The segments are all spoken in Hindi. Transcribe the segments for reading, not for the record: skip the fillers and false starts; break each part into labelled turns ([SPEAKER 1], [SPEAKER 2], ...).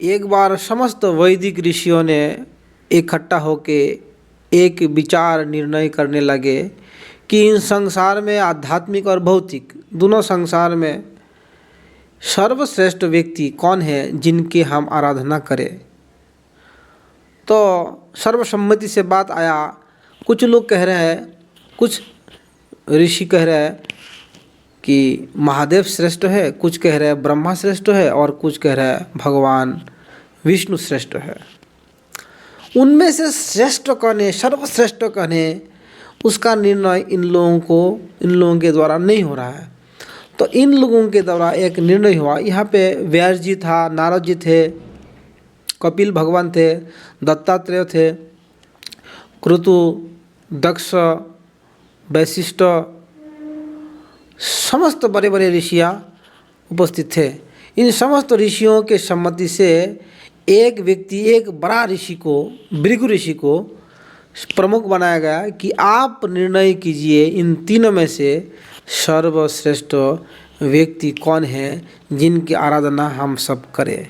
[SPEAKER 1] एक बार समस्त वैदिक ऋषियों ने इकट्ठा होके एक विचार निर्णय करने लगे कि इन संसार में आध्यात्मिक और भौतिक दोनों संसार में सर्वश्रेष्ठ व्यक्ति कौन है जिनकी हम आराधना करें। तो सर्वसम्मति से बात आया। कुछ लोग कह रहे हैं, कुछ ऋषि कह रहे हैं कि महादेव श्रेष्ठ है, कुछ कह रहे हैं ब्रह्मा श्रेष्ठ है और कुछ कह रहे हैं भगवान विष्णु श्रेष्ठ है। उनमें से श्रेष्ठ कौन है, सर्वश्रेष्ठ कौन है, उसका निर्णय इन लोगों के द्वारा नहीं हो रहा है। तो इन लोगों के द्वारा एक निर्णय हुआ। यहाँ पे व्यास जी था, नारद जी थे, कपिल भगवान थे, दत्तात्रेय थे, क्रतु, दक्ष, वैशिष्ठ, समस्त बड़े बड़े ऋषियाँ उपस्थित थे। इन समस्त ऋषियों के सम्मति से एक व्यक्ति, एक बड़ा ऋषि को, भृगु ऋषि को प्रमुख बनाया गया कि आप निर्णय कीजिए इन तीनों में से सर्वश्रेष्ठ व्यक्ति कौन है जिनकी आराधना हम सब करें।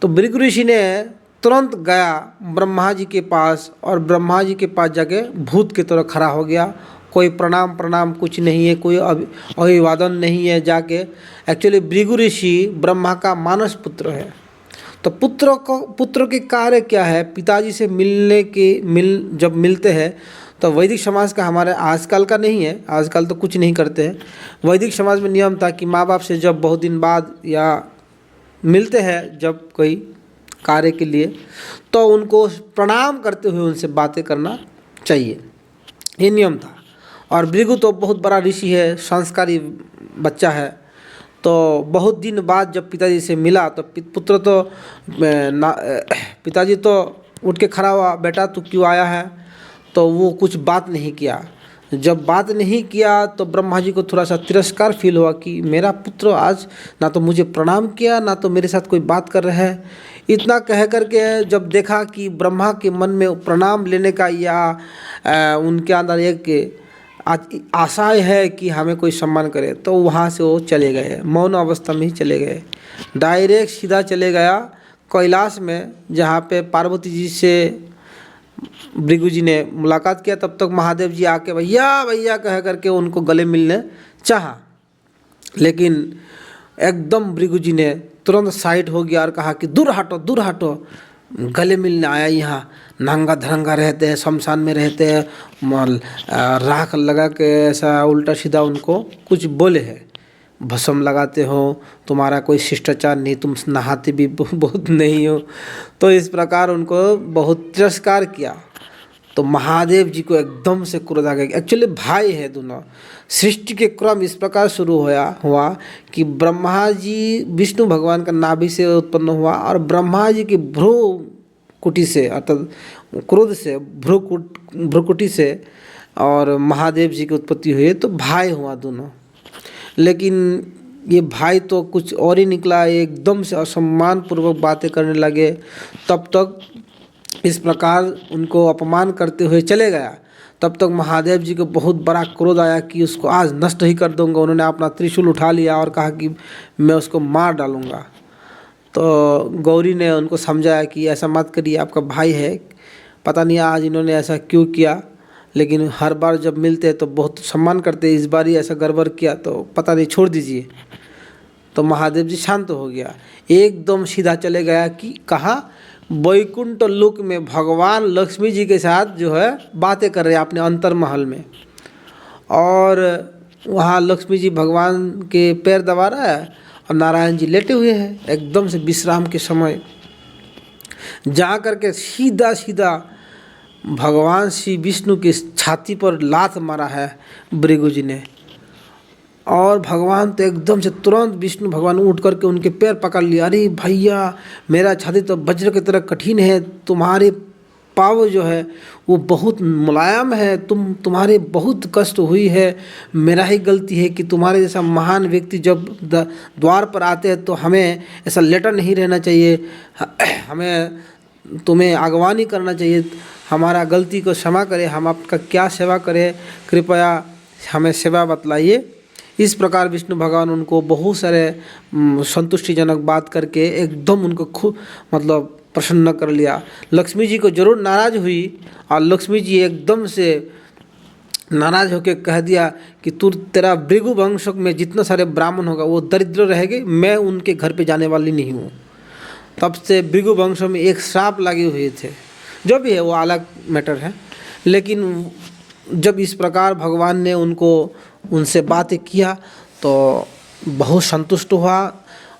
[SPEAKER 1] तो भृगु ऋषि ने तुरंत गया ब्रह्मा जी के पास और ब्रह्मा जी के पास जाके भूत की तरह खड़ा हो गया। कोई प्रणाम कुछ नहीं है, कोई अभिवादन नहीं है। जाके एक्चुअली भृगु ऋषि ब्रह्मा का मानस पुत्र है। तो पुत्र के कार्य क्या है, पिताजी से जब मिलते हैं तो वैदिक समाज का, हमारे आजकल का नहीं है, आजकल तो कुछ नहीं करते हैं। वैदिक समाज में नियम था कि माँ बाप से जब बहुत दिन बाद या मिलते हैं जब कोई कार्य के लिए, तो उनको प्रणाम करते हुए उनसे बातें करना चाहिए, ये नियम था। और भृगु तो बहुत बड़ा ऋषि है, संस्कारी बच्चा है। तो बहुत दिन बाद जब पिताजी से मिला तो पुत्र तो पिताजी तो उठ के खड़ा हुआ, बेटा तू क्यों आया है। तो वो कुछ बात नहीं किया। जब बात नहीं किया तो ब्रह्मा जी को थोड़ा सा तिरस्कार फील हुआ कि मेरा पुत्र आज ना तो मुझे प्रणाम किया, ना तो मेरे साथ कोई बात कर रहा है। इतना कह करके जब देखा कि ब्रह्मा के मन में प्रणाम लेने का या उनके अंदर एक आशा है कि हमें कोई सम्मान करे, तो वहाँ से वो चले गए, मौन अवस्था में ही चले गए। डायरेक्ट सीधा चले गया कैलाश में, जहाँ पे पार्वती जी से भृगु जी ने मुलाकात किया। तब तक महादेव जी आके भैया भैया कह करके उनको गले मिलने चाहा, लेकिन एकदम भृगु जी ने तुरंत साइड हो गया और कहा कि दूर हटो दूर हटो, गले मिलने आया यहाँ, नंगा धरंगा रहते हैं, शमशान में रहते हैं, राख लगा के ऐसा उल्टा सीधा उनको कुछ बोले हैं, भस्म लगाते हो, तुम्हारा कोई शिष्टाचार नहीं, तुम नहाते भी बहुत नहीं हो। तो इस प्रकार उनको बहुत तिरस्कार किया। तो महादेव जी को एकदम से क्रोध आ गया। एक्चुअली भाई है दोनों। सृष्टि के क्रम इस प्रकार शुरू हुआ कि ब्रह्मा जी विष्णु भगवान का नाभि से उत्पन्न हुआ और ब्रह्मा जी की भ्रू कुटी से, अर्थात क्रोध से, भ्रुकुटी से और महादेव जी की उत्पत्ति हुई। तो भाई हुआ दोनों। लेकिन ये भाई तो कुछ और ही निकला, एकदम से असम्मान पूर्वक बातें करने लगे। तब तक इस प्रकार उनको अपमान करते हुए चले गया। तब तक महादेव जी को बहुत बड़ा क्रोध आया कि उसको आज नष्ट ही कर दूंगा। उन्होंने अपना त्रिशूल उठा लिया और कहा कि मैं उसको मार डालूंगा। तो गौरी ने उनको समझाया कि ऐसा मत करिए, आपका भाई है, पता नहीं आज इन्होंने ऐसा क्यों किया, लेकिन हर बार जब मिलते हैं तो बहुत सम्मान करते हैं, इस बार ही ऐसा गड़बड़ किया तो पता नहीं, छोड़ दीजिए। तो महादेव जी शांत हो गया, एकदम सीधा चले गया कि कहाँ, वैकुंठ लोक में भगवान लक्ष्मी जी के साथ जो है बातें कर रहे हैं अपने अंतर महल में। और वहाँ लक्ष्मी जी भगवान के पैर दबा रहा है और नारायण जी लेटे हुए हैं एकदम से विश्राम के समय। जा करके सीधा सीधा भगवान श्री विष्णु की छाती पर लात मारा है भृगु जी ने। और भगवान तो एकदम से तुरंत विष्णु भगवान उठ करके उनके पैर पकड़ लिया। अरे भैया, मेरा छाती तो वज्र की तरह कठिन है, तुम्हारे पाव जो है वो बहुत मुलायम है, तुम्हारे बहुत कष्ट हुई है, मेरा ही गलती है कि तुम्हारे जैसा महान व्यक्ति जब द्वार पर आते हैं तो हमें ऐसा लेटा नहीं रहना चाहिए, हमें तुम्हें आगवानी करना चाहिए, हमारा गलती को क्षमा करें, हम आपका क्या सेवा करें, कृपया हमें सेवा बतलाइए। इस प्रकार विष्णु भगवान उनको बहुत सारे संतुष्टिजनक बात करके एकदम उनको खूब मतलब प्रसन्न कर लिया। लक्ष्मी जी को जरूर नाराज हुई और लक्ष्मी जी एकदम से नाराज होकर कह दिया कि तेरा भृगु वंश में जितने सारे ब्राह्मण होगा वो दरिद्र रहेंगे, मैं उनके घर पे जाने वाली नहीं हूँ। तब से भृगु वंश में एक श्राप लगे हुए थे, जो भी है वो अलग मैटर है। लेकिन जब इस प्रकार भगवान ने उनसे बातें किया तो बहुत संतुष्ट हुआ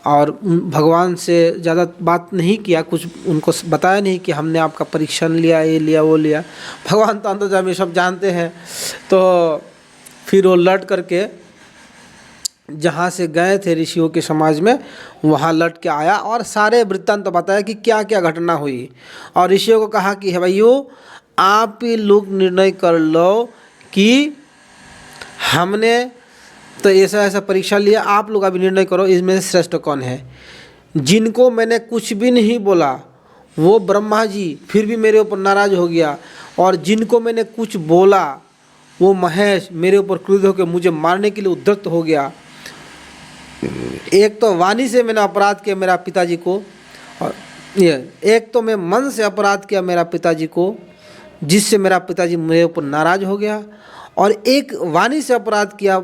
[SPEAKER 1] और भगवान से ज़्यादा बात नहीं किया, कुछ उनको बताया नहीं कि हमने आपका परीक्षण लिया, ये लिया वो लिया। भगवान तो अंतर्यामी सब जानते हैं। तो फिर वो लौट करके जहाँ से गए थे ऋषियों के समाज में वहाँ लौट के आया और सारे वृत्तांत तो बताया कि क्या क्या घटना हुई। और ऋषियों को कहा कि हे भाइयों, आप ही लोग निर्णय कर लो कि हमने तो ऐसा ऐसा परीक्षा लिया, आप लोग अभी निर्णय करो इसमें से श्रेष्ठ कौन है। जिनको मैंने कुछ भी नहीं बोला वो ब्रह्मा जी फिर भी मेरे ऊपर नाराज हो गया, और जिनको मैंने कुछ बोला वो महेश मेरे ऊपर क्रोधित होकर मुझे मारने के लिए उद्यत हो गया। एक तो वाणी से मैंने अपराध किया मेरा पिताजी को, और ये एक तो मैं मन से अपराध किया मेरा पिताजी को जिससे मेरा पिताजी मेरे ऊपर नाराज हो गया, और एक वाणी से अपराध किया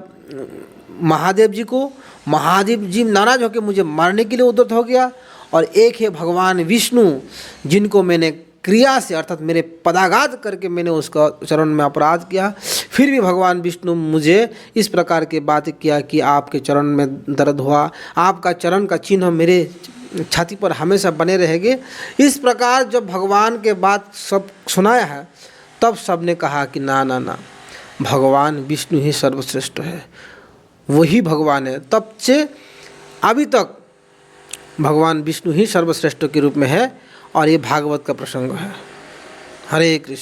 [SPEAKER 1] महादेव जी को, महादेव जी नाराज होकर मुझे मारने के लिए उद्यत हो गया, और एक है भगवान विष्णु जिनको मैंने क्रिया से अर्थात मेरे पदाघात करके मैंने उसका चरण में अपराध किया। फिर भी भगवान विष्णु मुझे इस प्रकार की बात किया कि आपके चरण में दर्द हुआ, आपका चरण का चिन्ह मेरे छाती पर हमेशा बने रहेंगे। इस प्रकार जब भगवान के बात सब सुनाया है तब सबने कहा कि ना ना ना, भगवान विष्णु ही सर्वश्रेष्ठ है, वही भगवान है। तब से अभी तक भगवान विष्णु ही सर्वश्रेष्ठ के रूप में है, और ये भागवत का प्रसंग है। हरे कृष्ण।